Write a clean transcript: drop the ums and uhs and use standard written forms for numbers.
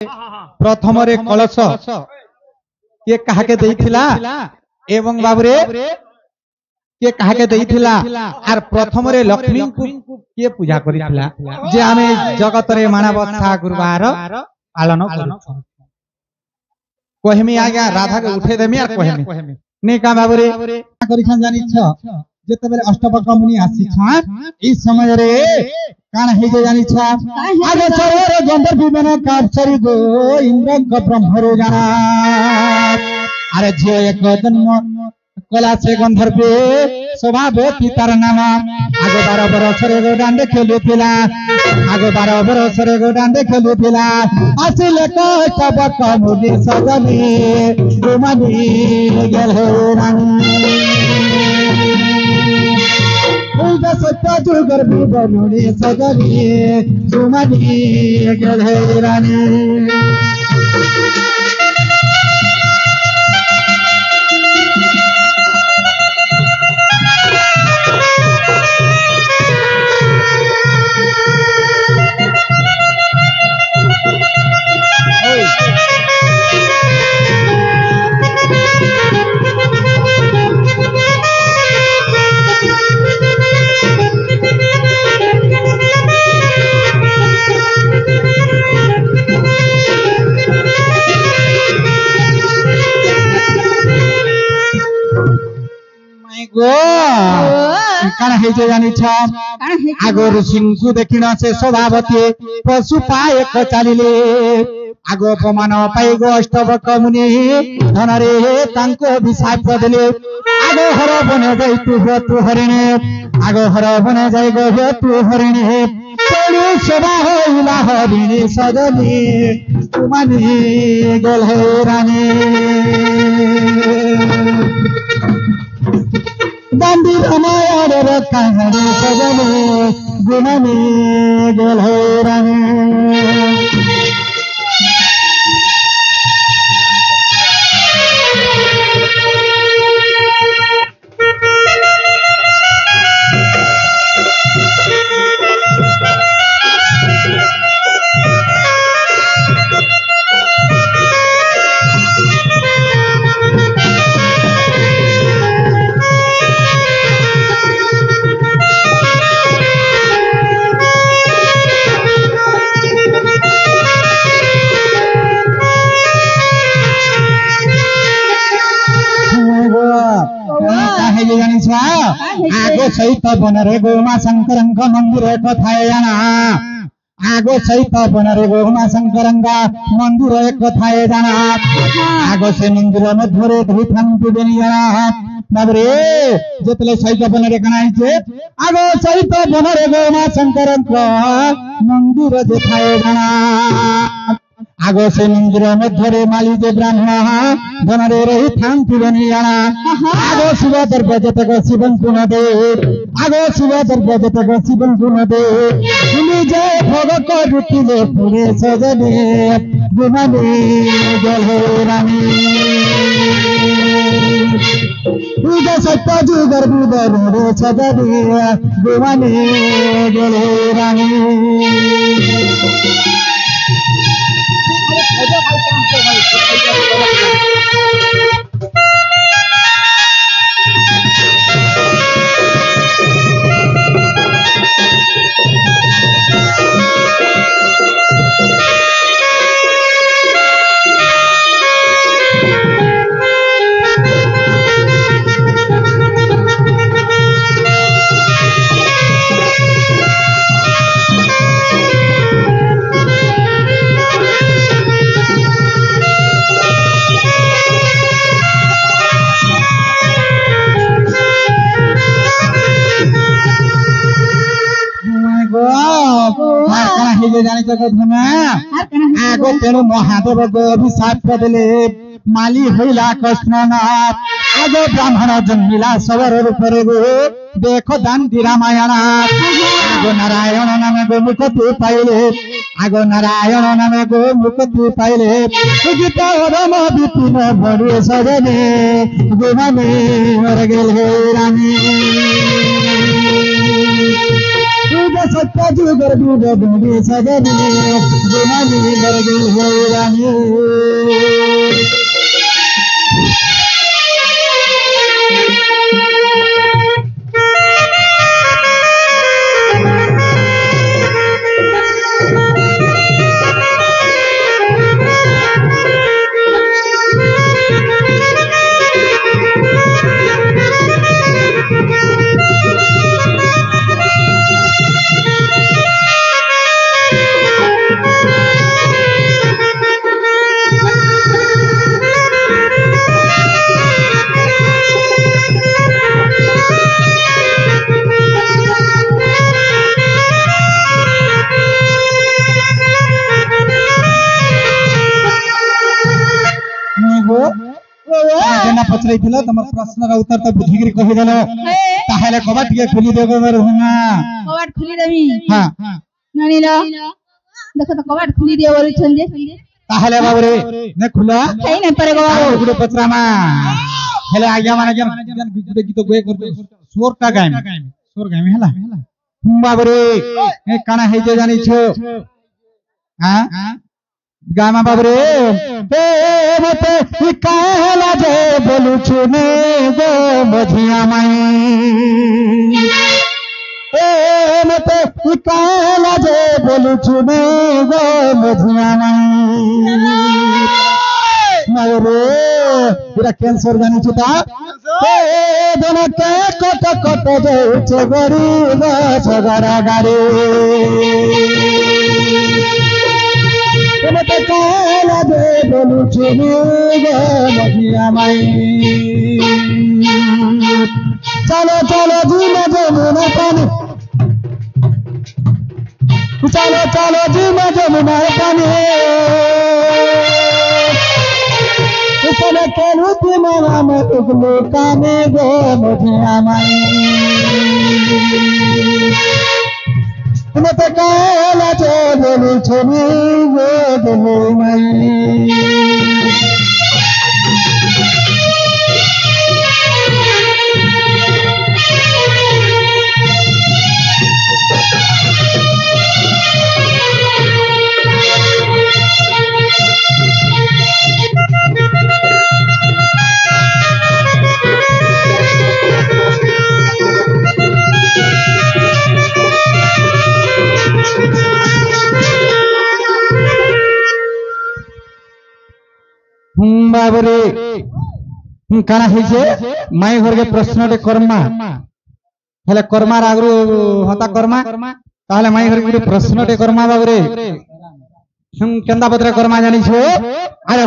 प्रथम कलश किए काहाके देइथिला एवं बाबुरे किए काहाके देइथिला आर प्रथम लक्ष्मी को किए पूजा करिथिला जे आमे जगत रे मानवता गुरुवार पालन करू कहमी आज्ञा राधा के उठे देमी आर कहमी ने का बाबुरे करिछन जानि छ जेते बेले अष्टवक्र मुनि आसी छ ई समय रे कान हे जे जानि छ आगे चोर गंधर्व विमान कापसरी गो इंद्र का ब्रह्म रो जाना अरे जे एक जन्म कला से गंधर्व स्वभावती तार नाम आगे 12 बरस रे गो डांडे खेलुथिला आगे 12 बरस रे गो डांडे खेलुथिला आसिले कष्टवक मुनि सजनी गुमानी गेल हे रानी सत्य जुगर बुबनुनी सजनी गुमानी गेल हे रानी काना हे जे जानि छ आगो ऋषिंकु देखिन से स्वभावती पशु पाए क चालिले आगो अपमान पाई गो अष्टवक्र मुनि धन रे तांको विशाप देले आगो हर बने जाई तू हरिणे आगो हर बने जाई गो तू हरिणे पड़ू सभा होइला हरिणी सजनी तुमानी गेल हे रानी दांडी रामायण रे कहानी सजनी गुमानी गेल हे रानी आगो सहित बनरे गोमा शंकरंग मंदिर कथाए जाना आगो सहित बनरे गोमा शंकरंग मंदिर कथाए जाना आगो से मंदिर मध्य धूपंतु बेनी जाना बाबरे जेतले सहित बनरे कनाई छे आगो सहित बनरे गोमा शंकरंग मंदिर देखाए जाना आगो से मंदिर मध्य माली जे ब्राह्मण धनरे रही थांति बनी जाना आगो शिव दर्भ जतक शिवन गुण दे आगो शिव दर्भ जतक शिवन गुण दे तुमी जय भोग को रुचि ले पूरे सजने गुमानी गेल हे रानी पूजा सत्य जुगर बुदर सजने गुमानी गेल हे रानी आगो तेणु महादेव गो अभिशाप देले माली होइला कृष्णनाथ आगो ब्राह्मण जन्मिला सवर रूपरे गो देखो दांडी रामायण आगो नारायण नामे गो मुक्ति पाइले आगो नारायण नामे गो मुक्ति पाइले गीत रम विपिन बड़े सजने गुमाने मर गेल हे रानी सत्य जुगर दूर दूरी सजनी जुमानी बरगी हो रानी पचर तुम प्रश्न उत्तर तो बुझिक कहीदेल ताहले कबाट टिके खुली देबो रहुना कबाट खुली देबी हां नानीला देखो तो कबाट खुली दियो बोली छन जे ताहले बाबू रे ने खुला कहीं नहीं पड़ेगा बाबू गुडे पचरामा हेले आज्ञा माने जन गुडे गीत गोए करते सोरटा गाइम हला बाबू रे ए काना हे जे जानि छो हां गामा बाबू रे ए मते कहला जे बोलू छुने गो मझिया माई ए मते कहला जे बोलू छुने गो मझिया माई मारे पूरा कैंसर जानी छुता ए दोन के कट कट जे चगरी ग झगड़ा गारे मते कहला जे बोलू छुने गो मझिया माई चलो चलो जी में जमुना पानी चलो चलो जी में जमुना पानी उसने केलू ती मारा में उगलू काने गो मझिया माई मते कहला जे बोलू छुने गो बोलू माई बाबरे काना है माई घर के प्रश्न टे कर्मा हेले कर्मा आगु हता कर्मा ताहले माई घर के प्रश्न टे कर्मा बाबरे केंदा पत्र कर्मा जानी छो अरे